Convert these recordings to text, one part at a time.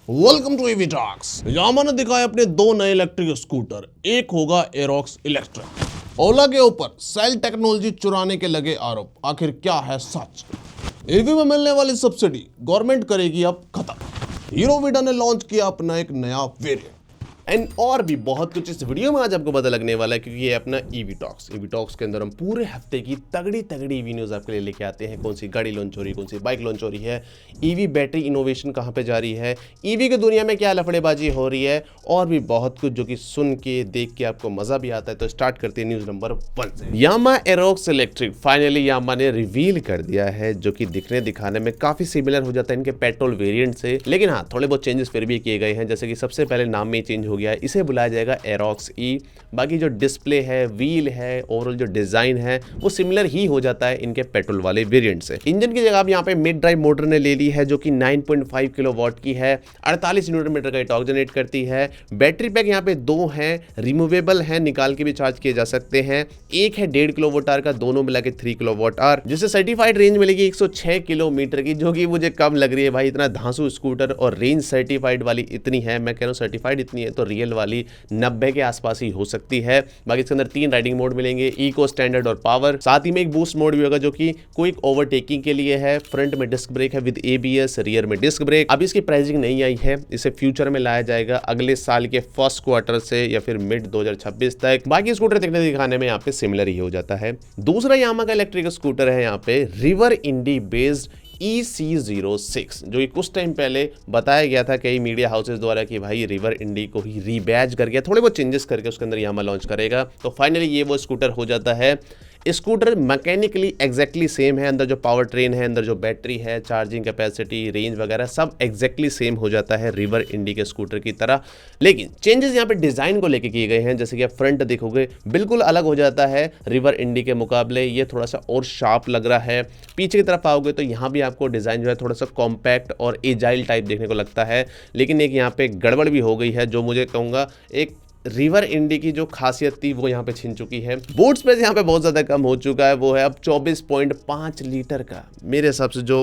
Welcome to EV talks. यामा ने दिखाए अपने दो नए इलेक्ट्रिक स्कूटर, एक होगा एरोक्स इलेक्ट्रिक। ओला के ऊपर सेल टेक्नोलॉजी चुराने के लगे आरोप, आखिर क्या है सच? ईवी में मिलने वाली सब्सिडी गवर्नमेंट करेगी अब खत्म। हीरो वीडा ने लॉन्च किया अपना एक नया वेरिएंट एंड और भी बहुत कुछ इस वीडियो में आज आपको पता लगने वाला है, क्योंकि ये अपना ईवी टॉक्स के अंदर हम पूरे हफ्ते की तगड़ी ईवी न्यूज़ आपके लिए लेके आते हैं। कौन सी गाड़ी लॉन्च हो रही है, कौन सी बाइक लॉन्च हो रही है, ईवी बैटरी इनोवेशन कहाँ पे जा रही है, ईवी की दुनिया में क्या लफड़ेबाजी हो रही है, और भी बहुत कुछ जो कि सुन के देख के आपको मजा भी आता है। तो स्टार्ट करते हैं न्यूज़ नंबर 1 से। यामा एरोक्स इलेक्ट्रिक फाइनली यामा ने रिवील कर दिया है, जो कि दिखने दिखाने में काफी सिमिलर हो जाता है इनके पेट्रोल वेरिएंट से, लेकिन हाँ थोड़े बहुत चेंजेस फिर भी किए गए हैं। जैसे कि सबसे पहले नाम में चेंज हो गया है, इसे बुलाया जाएगा एरोक्स ई। बाकी जो डिस्प्ले है, व्हील है, ओवरऑल जो डिजाइन है वो सिमिलर ही हो जाता है इनके पेट्रोल वाले वेरिएंट से। इंजन की जगह अब यहाँ पे मिड ड्राइव मोटर ने ले ली है, जो कि 9.5 किलोवाट की है, 48 न्यूटन मीटर का टॉर्क जनरेट करती है। बैटरी पैक यहाँ पे दो हैं, रिमूवेबल है, निकाल के भी चार्ज किए जा सकते हैं। एक है 1.5 किलोवाट आवर का, दोनों मिला के 3 किलोवाट आवर, जिससे सर्टिफाइड रेंज मिलेगी 106 किलोमीटर की, जो कि मुझे कम लग रही है भाई। इतना धांसू स्कूटर और रेंज सर्टिफाइड वाली इतनी है, मैं कह रहा हूँ सर्टिफाइड इतनी है तो रियल वाली 90 के आसपास ही हो सकती है। बाकी इसके अंदर 3 राइडिंग मोड मिलेंगे, इको, स्टैंडर्ड और पावर। साथ ही में एक बूस्ट मोड भी होगा, जो कि क्विक ओवरटेकिंग के लिए है। फ्रंट में डिस्क ब्रेक है विद एबीएस, रियर में डिस्क ब्रेक। अभी इसकी प्राइसिंग नहीं आई है, इसे फ्यूचर में लाया जाएगा अगले साल के फर्स्ट क्वार्टर से या फिर मिड 2026 तक। बाकी स्कूटर दिखने दिखाने में यहाँ पे सिमिलर ही हो जाता है। दूसरा यामा का इलेक्ट्रिक स्कूटर है यहाँ पे रिवर इंडी बेस्ड EC06, जो कि कुछ टाइम पहले बताया गया था कई मीडिया हाउसेस द्वारा कि भाई रिवर इंडी को ही रीबैज करके थोड़े बहुत चेंजेस करके उसके अंदर यामा लॉन्च करेगा। तो फाइनली ये वो स्कूटर हो जाता है। स्कूटर मैकेनिकली एग्जैक्टली सेम है, अंदर जो पावर ट्रेन है, अंदर जो बैटरी है, चार्जिंग कैपेसिटी, रेंज वगैरह सब एग्जैक्टली सेम हो जाता है रिवर इंडी के स्कूटर की तरह। लेकिन चेंजेस यहाँ पे डिज़ाइन को लेके किए गए हैं। जैसे कि आप फ्रंट देखोगे बिल्कुल अलग हो जाता है रिवर इंडी के मुकाबले, ये थोड़ा सा और शार्प लग रहा है। पीछे की तरफ आओगे तो यहाँ भी आपको डिज़ाइन जो है थोड़ा सा कॉम्पैक्ट और एजाइल टाइप देखने को लगता है। लेकिन एक यहाँ पे गड़बड़ भी हो गई है, जो मुझे कहूँगा एक रिवर इंडी की जो खासियत थी वो यहाँ पे छिन चुकी है। बूट स्पेस यहाँ पे बहुत ज़्यादा कम हो चुका है, वो है अब 24.5 लीटर का। मेरे हिसाब से जो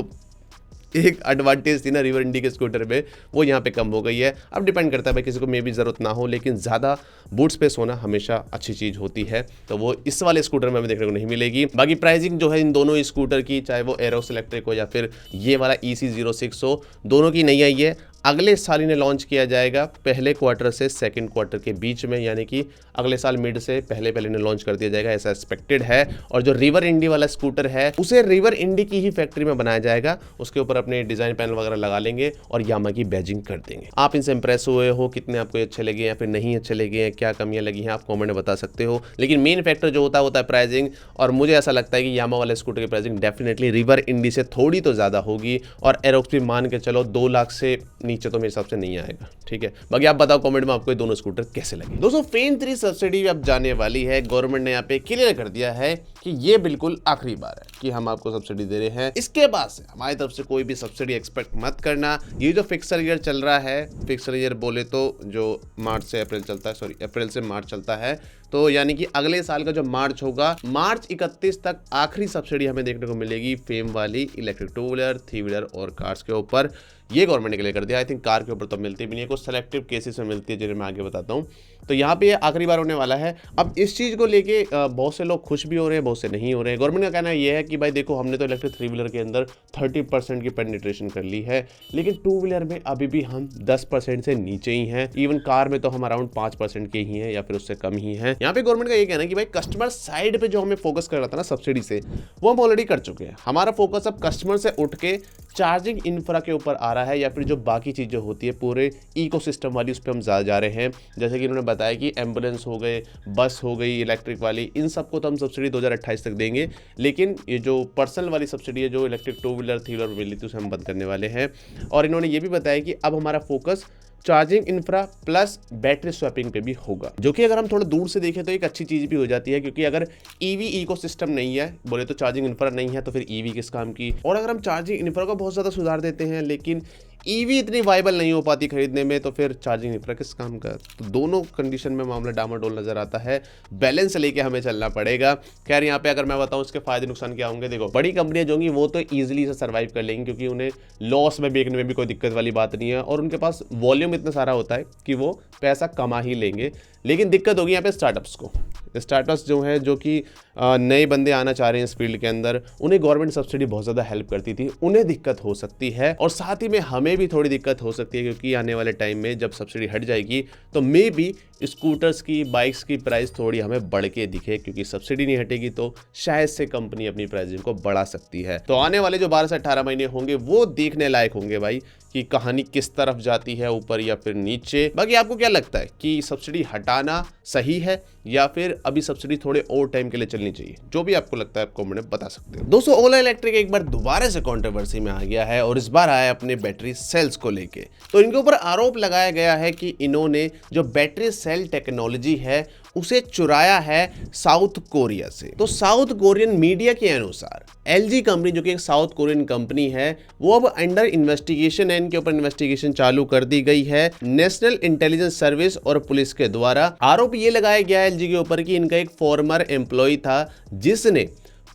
एक एडवांटेज थी ना रिवर इंडी के स्कूटर में, वो यहाँ पे कम हो गई है। अब डिपेंड करता है भाई, किसी को मे भी ज़रूरत ना हो, लेकिन ज़्यादा बूट स्पेस होना हमेशा अच्छी चीज़ होती है, तो वो इस वाले स्कूटर में हमें देखने को नहीं मिलेगी। बाकी प्राइसिंग जो है इन दोनों स्कूटर की, चाहे वो एरोक्स इलेक्ट्रिक हो या फिर ये वाला EC06 हो, दोनों की नहीं आई है। अगले साल इन्हें लॉन्च किया जाएगा पहले क्वार्टर से सेकंड क्वार्टर के बीच में, यानी कि अगले साल मिड से पहले इन्हें लॉन्च कर दिया जाएगा, ऐसा एक्सपेक्टेड है। और जो रिवर इंडी वाला स्कूटर है उसे रिवर इंडी की ही फैक्ट्री में बनाया जाएगा, उसके ऊपर अपने डिजाइन पैनल वगैरह लगा लेंगे और यामा की बैजिंग कर देंगे। आप इनसे इंप्रेस हुए हो, कितने आपको अच्छे लगे या फिर नहीं अच्छे लगे हैं, क्या कमियां लगी हैं, आप कॉमेंट में बता सकते हो। लेकिन मेन फैक्टर जो होता है प्राइसिंग, और मुझे ऐसा लगता है कि यामा वाले स्कूटर की प्राइसिंग डेफिनेटली रिवर इंडी से थोड़ी तो ज़्यादा होगी, और एरोक्स भी मान के चलो 2 लाख से नीचे तो मेरे हिसाब से नहीं आएगा। ठीक है, बाकी आप बताओ कमेंट में आपको ये दोनों स्कूटर कैसे लगे। दोस्तों फेम 3 सब्सिडी अब जाने वाली है। गवर्नमेंट ने यहाँ पे क्लियर कर दिया है कि ये बिल्कुल आखिरी बार है कि हम आपको सब्सिडी दे रहे हैं। इसके बाद से हमारी तरफ से कोई भी सब्सिडी एक्सपेक्ट मत करना। ये जो फिक्सर ईयर चल रहा है, फिक्सर ईयर बोले तो जो मार्च से अप्रैल चलता है, सॉरी अप्रैल से मार्च चलता है, तो यानी कि अगले साल का जो मार्च होगा, मार्च 31 तक आखिरी सब्सिडी हमें देखने को मिलेगी फेम वाली इलेक्ट्रिक 2 व्हीलर, 3 व्हीलर और कार्स के ऊपर। ये गवर्नमेंट ने क्लियर कर दिया। आई थिंक कार के ऊपर तो मिलती भी नहीं है, कुछ सेलेक्टिव केसेस में मिलती है, जिन्हें मैं आगे बताता हूँ। तो यहाँ पे आखिरी बार होने वाला है। अब इस चीज़ को लेके बहुत से लोग खुश भी हो रहे हैं, बहुत से नहीं हो रहे हैं। गवर्नमेंट का कहना ये है कि भाई देखो, हमने तो इलेक्ट्रिक 3 व्हीलर के अंदर 30% की पेनिट्रेशन कर ली है, लेकिन 2 व्हीलर में अभी भी हम 10% से नीचे ही हैं। इवन कार में तो हम अराउंड 5% के ही हैं या फिर उससे कम ही हैं। यहाँ पे गवर्नमेंट का ये कहना है कि भाई कस्टमर साइड पे जो हमें फोकस कर रहा था ना सब्सिडी से, वो हम ऑलरेडी कर चुके हैं। हमारा फोकस अब कस्टमर से उठ के चार्जिंग इंफ्रा के ऊपर आ रहा है, या फिर जो बाकी चीज़ें होती है पूरे इकोसिस्टम वाली, उस पर हम ज़्यादा जा रहे हैं। जैसे कि इन्होंने बताया कि एम्बुलेंस हो गए, बस हो गई इलेक्ट्रिक वाली, इन सबको तो हम सब्सिडी 2028 तक देंगे, लेकिन ये जो पर्सनल वाली सब्सिडी है, जो इलेक्ट्रिक 2 व्हीलर 3 व्हीलर मिली थी, उसे हम बंद करने वाले हैं। और इन्होंने ये भी बताया कि अब हमारा focus charging infra plus battery swapping पे भी होगा, जो कि अगर हम थोड़ा दूर से देखें तो एक अच्छी चीज़ भी हो जाती है, क्योंकि अगर ईवी इकोसिस्टम नहीं है, बोले तो चार्जिंग इंफ्रा नहीं है, तो फिर ईवी किस काम की। और अगर हम चार्जिंग इंफ्रा को बहुत ज़्यादा सुधार देते हैं, लेकिन ईवी इतनी वाइबल नहीं हो पाती खरीदने में, तो फिर चार्जिंग इंफ्रा किस काम का। तो दोनों कंडीशन में मामला डामाडोल नजर आता है, बैलेंस लेके हमें चलना पड़ेगा। खैर यहाँ पे अगर मैं बताऊँ इसके फायदे नुकसान क्या होंगे, देखो बड़ी कंपनियां जो होंगी वो तो ईजिली से सर्वाइव कर लेंगी, क्योंकि उन्हें लॉस में बेचने में भी कोई दिक्कत वाली बात नहीं है, और उनके पास वॉल्यूम इतना सारा होता है कि वो पैसा कमा ही लेंगे। लेकिन दिक्कत होगी यहाँ पे स्टार्टअप्स को। स्टार्टअप्स जो है, जो कि नए बंदे आना चाह रहे हैं इस फील्ड के अंदर, उन्हें गवर्नमेंट सब्सिडी बहुत ज़्यादा हेल्प करती थी, उन्हें दिक्कत हो सकती है, और साथ ही में हमें भी थोड़ी दिक्कत हो सकती है, क्योंकि आने वाले टाइम में जब सब्सिडी हट जाएगी तो मे बी स्कूटर्स की, बाइक्स की प्राइस थोड़ी हमें बढ़ के दिखे, क्योंकि सब्सिडी नहीं हटेगी तो शायद से कंपनी अपनी प्राइसिंग को बढ़ा सकती है। तो आने वाले जो 12 से 18 महीने होंगे वो देखने लायक होंगे भाई, कि कहानी किस तरफ जाती है, ऊपर या फिर नीचे। बाकी आपको क्या लगता है कि सब्सिडी हटाना सही है या फिर अभी सब्सिडी थोड़े और टाइम के लिए चलनी चाहिए? जो भी आपको लगता है आप कमेंट में बता सकते हो। दोस्तों ओला इलेक्ट्रिक एक बार दोबारा से कंट्रोवर्सी में आ गया है, और इस बार आया अपने बैटरी सेल्स को लेके। तो इनके ऊपर आरोप लगाया गया है कि इन्होंने जो बैटरी सेल टेक्नोलॉजी है उसे चुराया है साउथ कोरिया से। तो साउथ कोरियन मीडिया के अनुसार एलजी कंपनी, जो कि एक साउथ कोरियन कंपनी है, वो अब अंडर इन्वेस्टिगेशन है। इनके ऊपर इन्वेस्टिगेशन चालू कर दी गई है नेशनल इंटेलिजेंस सर्विस और पुलिस के द्वारा। आरोप ये लगाया गया है एलजी के ऊपर कि इनका एक फॉर्मर एम्प्लॉय था जिसने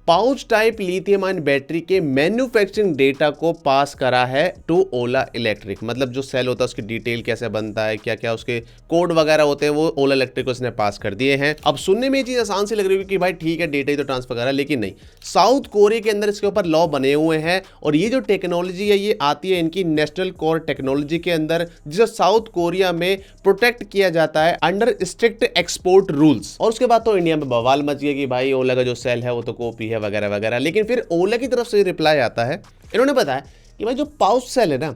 pouch type lithium ion battery के मैन्युफैक्चरिंग डेटा को पास करा है टू ओला इलेक्ट्रिक। मतलब जो सेल होता है उसकी डिटेल कैसे बनता है, क्या क्या उसके कोड वगैरह होते हैं, वो ओला इलेक्ट्रिक को इसने पास कर दिए हैं। अब सुनने में ये चीज आसान सी लग रही है कि भाई ठीक है डेटा ही तो ट्रांसफर करा, लेकिन नहीं, साउथ कोरिया के अंदर इसके ऊपर लॉ बने हुए हैं, और ये जो टेक्नोलॉजी है ये आती है इनकी नेशनल कोर टेक्नोलॉजी के अंदर, जिसे साउथ कोरिया में प्रोटेक्ट किया जाता है अंडर स्ट्रिक्ट एक्सपोर्ट रूल्स। और उसके बाद तो इंडिया में बवाल मच गया कि भाई ओला का जो सेल है वो तो कॉपी है वगैरह वगैरह। लेकिन फिर ओला की तरफ से रिप्लाई आता है, इन्होंने बताया कि भाई जो पाउच सेल है ना,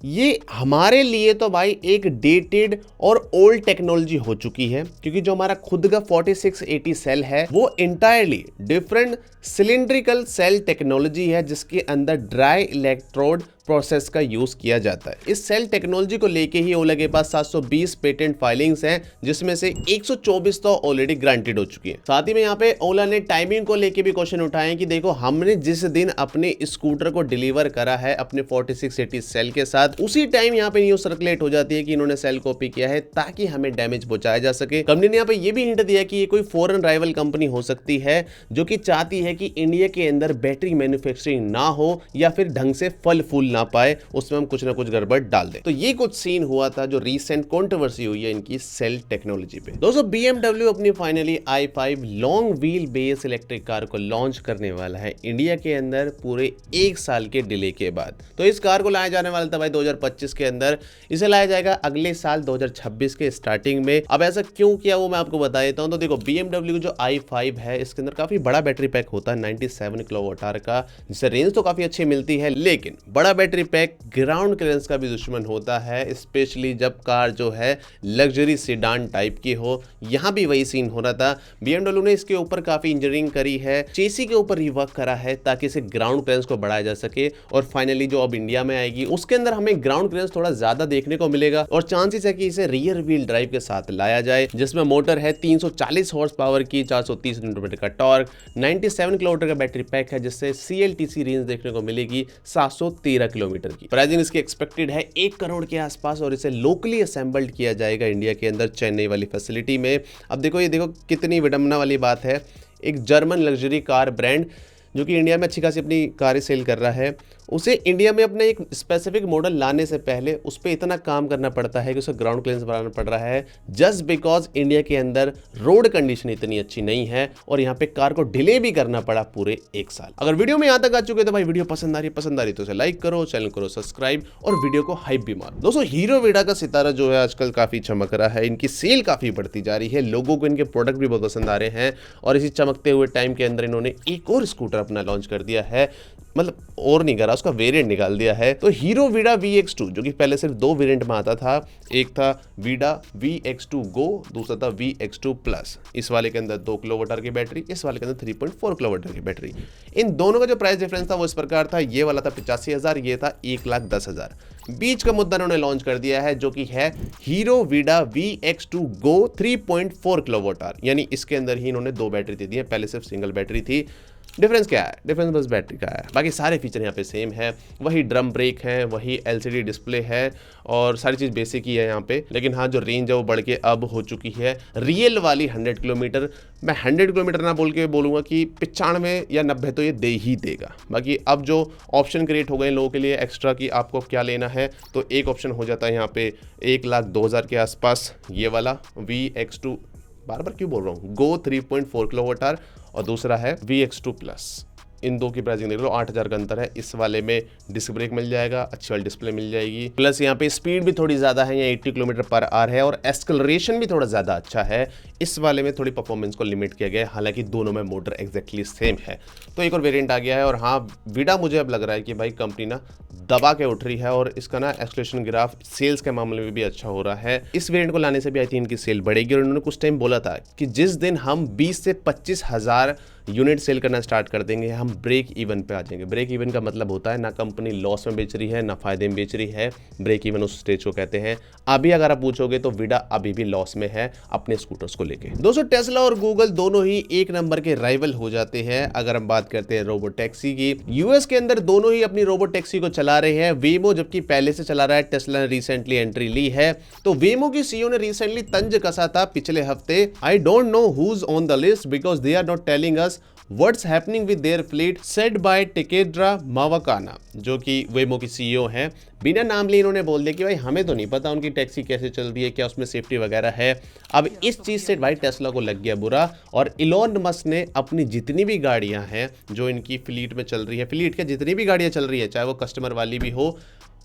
ये हमारे लिए तो भाई एक डेटेड और ओल्ड टेक्नोलॉजी हो चुकी है, क्योंकि जो हमारा खुद का 4680 सेल है वो entirely different cylindrical cell technology है, जिसके अंदर ड्राई इलेक्ट्रोड प्रोसेस का यूज किया जाता है। इस सेल टेक्नोलॉजी को लेके ही ओला के पास 720 पेटेंट फाइलिंग्स हैं, जिसमें से 124 तो ऑलरेडी ग्रांटेड हो चुकी है। साथ ही में यहाँ पे ओला ने टाइमिंग को लेके भी क्वेश्चन उठाए कि देखो हमने जिस दिन अपने स्कूटर को डिलीवर करा है अपने 4680 सेल के साथ, उसी टाइम यहाँ पे न्यूज सर्कुलेट हो जाती है कि इन्होंने सेल कॉपी किया है ताकि हमें डैमेज पहुंचाया जा सके। कंपनी ने यहाँ पे ये भी हिंट दिया कि ये कोई फॉरेन राइवल कंपनी हो सकती है, जो कि चाहती है कि इंडिया के अंदर बैटरी मैन्युफैक्चरिंग ना हो या फिर ढंग से फल फूल ना पाए, उसमें हम कुछ ना कुछ गड़बड़ डाल दें। तो ये कुछ सीन हुआ था जो रीसेंट कंट्रोवर्सी हुई है इनकी सेल टेक्नोलॉजी पे। दोस्तों BMW अपनी finally i5 long wheel base electric car को लॉन्च करने वाला है इंडिया के अंदर पूरे 1 साल के डिले के बाद। तो इस कार को लाया जाने वाला था भाई 2025 के अंदर, इसे लाया जाएगा अगले साल 2026 के स्टार्टिंग में। अब ऐसा क्यों किया वो मैं आपको बता देता हूं। तो देखो BMW जो i5 है इसके अंदर काफी बड़ा बैटरी पैक होता है 97 किलोवाट आवर का, जिससे रेंज तो काफी अच्छी मिलती है, लेकिन बड़ा बैटरी पैक ग्राउंड क्लियरेंस का भी दुश्मन होता है, स्पेशली जब कार जो है लग्जरी सेडान टाइप की हो। यहां भी वही सीन हो रहा था। BMW ने इसके ऊपर काफी इंजीनियरिंग करी है, चेसी के ऊपर रिवर्क करा है ताकि इसे ग्राउंड क्लियरेंस को बढ़ाया जा सके, और फाइनली जो अब इंडिया में आएगी उसके अंदर हमें ग्राउंड क्लियरेंस थोड़ा ज्यादा देखने को मिलेगा, और चांसेस है कि इसे रियर व्हील ड्राइव के साथ लाया जाए, जिसमें मोटर है 340 हॉर्स पावर की, 430 न्यूटन का टॉर्क, 97 किलोमीटर का बैटरी पैक है, जिससे CLTC रेंज देखने को मिलेगी 713 किलोमीटर की। प्राइसिंग इसकी एक्सपेक्टेड है 1 करोड़ के आसपास, और इसे लोकली असेंबल्ड किया जाएगा इंडिया के अंदर चेन्नई वाली फैसिलिटी में। अब देखो ये देखो कितनी विडंबना वाली बात है, एक जर्मन लग्जरी कार ब्रांड जो कि इंडिया में अच्छी खासी अपनी कारें सेल कर रहा है, उसे इंडिया में अपने एक स्पेसिफिक मॉडल लाने से पहले उस पर इतना काम करना पड़ता है कि उसे ग्राउंड क्लियरेंस बनाना पड़ रहा है, जस्ट बिकॉज इंडिया के अंदर रोड कंडीशन इतनी अच्छी नहीं है, और यहाँ पे कार को डिले भी करना पड़ा पूरे 1 साल। अगर वीडियो में यहाँ तक आ चुके तो भाई वीडियो पसंद आ रही तो उसे लाइक करो, चैनल करो सब्सक्राइब, और वीडियो को हाइप भी मारो। दोस्तों हीरो वीडा का सितारा जो है आजकल काफी चमक रहा है, इनकी सेल काफी बढ़ती जा रही है, लोगों को इनके प्रोडक्ट भी बहुत पसंद आ रहे हैं, और इसी चमकते हुए टाइम के अंदर इन्होंने एक और स्कूटर अपना लॉन्च कर दिया है, मतलब और नहीं करा, उसका वेरिएंट निकाल दिया है। तो हीरो वीडा VX2 जो कि पहले सिर्फ 2 वेरिएंट में आता था, एक था वीडा VX2 Go, दूसरा था VX2 Plus। इस वाले के अंदर 2 किलोवाट आवर की बैटरी, इस वाले के अंदर 3.4 किलोवाट आवर की बैटरी। इन दोनों का जो प्राइस डिफरेंस था वो इस प्रकार था, ये वाला था 85,000, ये था 1,10,000। बीच का मुद्दा उन्होंने लॉन्च कर दिया है जो कि है hero Vida VX2 Go 3.4 kilowatt hour, यानी इसके अंदर ही इन्होंने 2 बैटरी दे दी है, पहले सिर्फ सिंगल बैटरी थी। डिफरेंस क्या है? डिफरेंस बस बैटरी का है, बाकी सारे फीचर यहाँ पे सेम है। वही ड्रम ब्रेक है, वही एलसीडी डिस्प्ले है और सारी चीज़ बेसिक ही है यहाँ पे। लेकिन हाँ, जो रेंज है वो बढ़ के अब हो चुकी है रियल वाली 100 किलोमीटर। मैं 100 किलोमीटर ना बोल के बोलूँगा कि 95 या 90 तो ये दे ही देगा। बाकी अब जो ऑप्शन क्रिएट हो गए लोगों के लिए एक्स्ट्रा की आपको क्या लेना है, तो एक ऑप्शन हो जाता है यहाँ पे 1,02,000 के आसपास ये वाला VX2, बार बार क्यों बोल रहा हूँ, गो 3.4 किलोवाट आवर, और दूसरा है VX2 प्लस। इन दो की प्राइसिंग देख लो, 8,000 का अंतर है। इस वाले में डिस्क ब्रेक मिल जाएगा, अच्छी वाली डिस्प्ले मिल जाएगी, प्लस यहाँ पे स्पीड भी थोड़ी ज़्यादा है, ये 80 किलोमीटर पर आवर है, और एक्सेलरेशन भी थोड़ा ज़्यादा अच्छा है। इस वाले में थोड़ी परफॉर्मेंस को लिमिट किया गया है, हालांकि दोनों में मोटर एक्जैक्टली सेम है। तो एक और वेरिएंट आ गया है। और हाँ, विडा मुझे अब लग रहा है कि भाई कंपनी ना दबा के उठ रही है, और इसका ना एक्सेलरेशन ग्राफ सेल्स के मामले में भी अच्छा हो रहा है। इस वेरिएंट को लाने से भी आई थिंक इनकी सेल बढ़ेगी। और उन्होंने कुछ टाइम बोला था कि जिस दिन हम 20 से 25 हज़ार यूनिट सेल करना स्टार्ट कर देंगे, हम ब्रेक इवन पे आ जाएंगे। ब्रेक इवन का मतलब होता है ना कंपनी लॉस में बेच रही है ना फायदे में बेच रही है, ब्रेक इवन उस स्टेज को कहते हैं। अभी अगर आप पूछोगे तो विडा अभी भी लॉस में है अपने स्कूटर्स को लेके। दोस्तों, टेस्ला और गूगल दोनों ही एक नंबर के राइवल हो जाते हैं अगर हम बात करते हैं रोबोट टैक्सी की। यूएस के अंदर दोनों ही अपनी रोबोट टैक्सी को चला रहे हैं। वेमो जबकि पहले से चला रहा है, टेस्ला ने रिसेंटली एंट्री ली है। तो वेमो की सीईओ ने रिसेंटली तंज कसा था पिछले हफ्ते, I don't know who's on the list because they are not telling us What's happening with their fleet, said by Takedra Mawakana, जो कि वेमो की सीईओ हैं। बिना नाम लिए इन्होंने बोल दिया कि भाई हमें तो नहीं पता उनकी टैक्सी कैसे चल रही है, क्या उसमें सेफ्टी वगैरह है। अब इस चीज़ से भाई टेस्ला को लग गया बुरा, और इलॉन मस्क ने अपनी जितनी भी गाड़ियां हैं जो इनकी फ्लीट में चल रही है, फ्लीट के जितनी भी गाड़ियां चल रही है, चाहे वो कस्टमर वाली भी हो,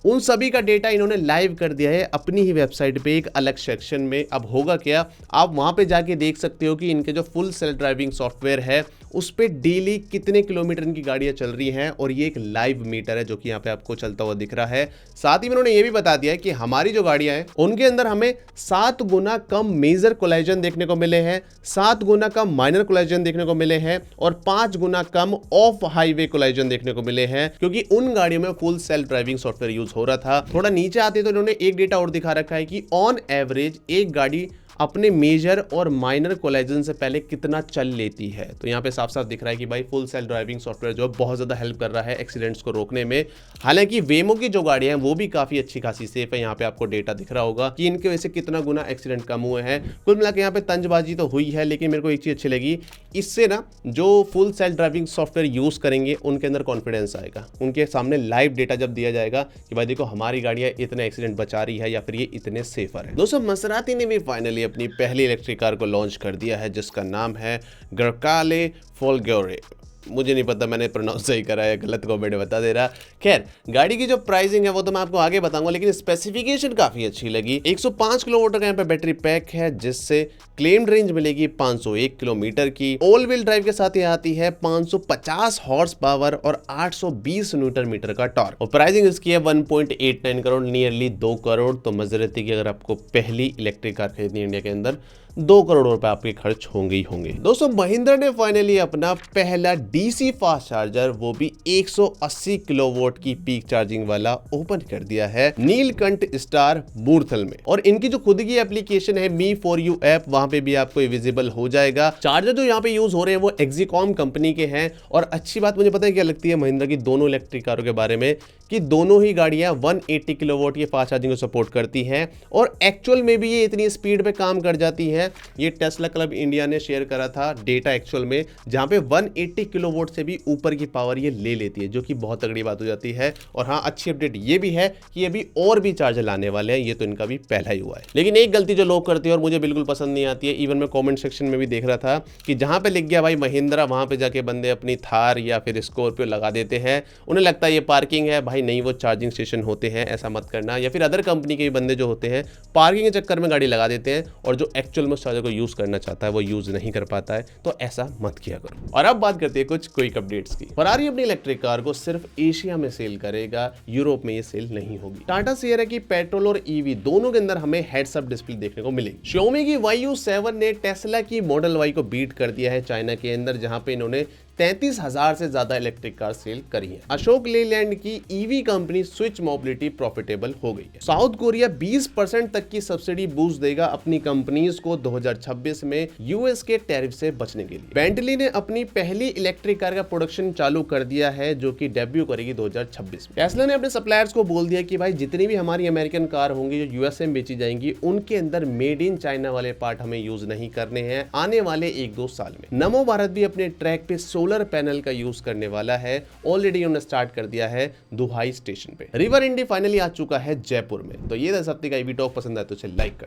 उन सभी का डेटा इन्होंने लाइव कर दिया है अपनी ही वेबसाइट पे एक अलग सेक्शन में। अब होगा क्या, आप वहां पे जाके देख सकते हो कि इनके जो फुल सेल्फ ड्राइविंग सॉफ्टवेयर है उस पे डेली कितने किलोमीटर इनकी गाड़ियां चल रही हैं, और ये एक लाइव मीटर है जो कि यहाँ पे आपको चलता हुआ दिख रहा है। साथ ही इन्होंने ये भी बता दिया है कि हमारी जो गाड़ियां हैं उनके अंदर हमें 7 गुना कम मेजर कोलाइजन देखने को मिले हैं, 7 गुना कम माइनर कोलाइजन देखने को मिले हैं, और 5 गुना कम ऑफ हाईवे कोलाइजन देखने को मिले हैं, क्योंकि उन गाड़ियों में full self driving software use हो रहा था। थोड़ा नीचे आते तो इन्होंने एक डेटा और दिखा रखा है कि ऑन एवरेज एक गाड़ी अपने मेजर और माइनर कोलाइजन से पहले कितना चल लेती है। तो यहाँ पे साफ साफ दिख रहा है कि भाई फुल सेल्फ ड्राइविंग सॉफ्टवेयर जो है बहुत ज़्यादा हेल्प कर रहा है एक्सीडेंट्स को रोकने में। हालांकि वेमो की जो गाड़ियां हैं वो भी काफ़ी अच्छी खासी सेफ है। यहाँ पे आपको डेटा दिख रहा होगा कि इनके वजह से कितना गुना एक्सीडेंट कम हुए हैं। कुल मिला के यहाँ पे तंजबाजी तो हुई है, लेकिन मेरे को एक चीज़ अच्छी लगी, इससे ना जो full self driving software use करेंगे उनके अंदर कॉन्फिडेंस आएगा। उनके सामने लाइव डेटा जब दिया जाएगा कि भाई देखो हमारी गाड़ियाँ इतने एक्सीडेंट बचा रही है या फिर ये इतने सेफर है। दोस्तों, मसराती ने भी फाइनली अपनी पहली कार को लॉन्च कर दिया है जिसका नाम है गरकाले फोल्गोरे। मुझे नहीं पता मैंने प्रोनाउंस सही करा है गलत, कमेंट बता दे रहा। खैर, गाड़ी की जो प्राइसिंग है वो तो मैं आपको आगे बताऊंगा, लेकिन स्पेसिफिकेशन काफी अच्छी लगी। 105 किलोवाट का यहाँ पे बैटरी पैक है, जिससे क्लेम्ड रेंज मिलेगी 501 किलोमीटर की। ऑल व्हील ड्राइव के साथ ये आती है 550 हॉर्स पावर और 820 न्यूटन मीटर का टॉर्क, और प्राइसिंग इसकी है 1.89 करोड़, नियरली 2 करोड़। तो मजरती की अगर आपको पहली इलेक्ट्रिक कार खरीदनी इंडिया के अंदर 2 करोड़ रुपए आपके खर्च होंगे ही होंगे। दोस्तों, महिंद्रा ने फाइनली अपना पहला डीसी फास्ट चार्जर, वो भी 180 किलोवाट की पीक चार्जिंग वाला, ओपन कर दिया है नीलकंठ स्टार मूर्थल में। और इनकी जो खुद की एप्लीकेशन है मी फॉर यू ऐप, वहां पे भी आपको विजिबल हो जाएगा। चार्जर जो यहाँ पे यूज हो रहे हैं वो एक्सिकॉम कंपनी के हैं। और अच्छी बात मुझे पता है क्या लगती है महिंद्रा की दोनों इलेक्ट्रिक कारों के बारे में, कि दोनों ही गाड़ियां 180 किलोवाट की फास्ट चार्जिंग को सपोर्ट करती हैं, और एक्चुअल में भी ये इतनी स्पीड पे काम कर जाती है। ये टेस्ला क्लब इंडिया ने शेयर करा था डेटा एक्चुअल में, जहां पे 180 किलोवाट से भी ऊपर की पावर ये ले लेती है, जो कि बहुत तगड़ी बात हो जाती है। और हाँ, अच्छी अपडेट ये भी है कि अभी और भी चार्जर लाने वाले हैं, ये तो इनका भी पहला ही हुआ है। लेकिन एक गलती जो लोग करते हैं और मुझे बिल्कुल पसंद नहीं आती है, इवन मैं कॉमेंट सेक्शन में भी देख रहा था कि जहां पे लिख गया भाई महिंद्रा, वहां पे जाके बंदे अपनी थार या फिर स्कॉर्पियो लगा देते हैं। उन्हें लगता है ये पार्किंग है, भाई नहीं, वो चार्जिंग स्टेशन होते हैं, ऐसा मत करना। या फिर अदर कंपनी के बंदे जो होते हैं पार्किंग के चक्कर में गाड़ी लगा देते हैं, और जो एक्चुअल में चार्जर को यूज करना चाहता है वो यूज नहीं कर पाता है। तो ऐसा मत किया करो। और अब बात करते हैं कुछ क्विक अपडेट्स की। फरारी अपनी इलेक्ट्रिक कार को सिर्फ एशिया में सेल करेगा, यूरोप में ये सेल नहीं होगी। टाटा सियरा की पेट्रोल और ईवी दोनों के अंदर हमें हेड्स अप डिस्प्ले देखने को मिलेगी। Xiaomi की YU7 ने टेस्ला की मॉडल Y को बीट कर दिया है चाइना के अंदर, जहां पे इन्होंने 33,000 से ज्यादा इलेक्ट्रिक कार सेल करी है। अशोक लेलैंड की EV company switch mobility profitable हो गई है। साउथ कोरिया 20% तक की सब्सिडी बूस्ट देगा अपनी कंपनीज को 2026 में यूएस के टैरिफ से बचने के लिए। बेंटली ने अपनी पहली इलेक्ट्रिक कार का प्रोडक्शन चालू कर दिया है, जो कि डेब्यू करेगी 2026 में। टेस्ला ने अपने सप्लायर्स को बोल दिया कि भाई जितनी भी हमारी अमेरिकन कार होंगी जो यूएसए में बेची जाएंगी, उनके अंदर मेड इन चाइना वाले पार्ट हमें यूज नहीं करने हैं आने वाले 1-2 साल में। नमो भारत भी अपने ट्रैक पे सोलर पैनल का यूज करने वाला है। ऑलरेडी उन्होंने स्टार्ट कर दिया है दुहाई स्टेशन पे। रिवर इंडी फाइनली आ चुका है जयपुर में। तो ये 10 हफ्ते का ईवी टॉक पसंद आए तो इसे लाइक करना।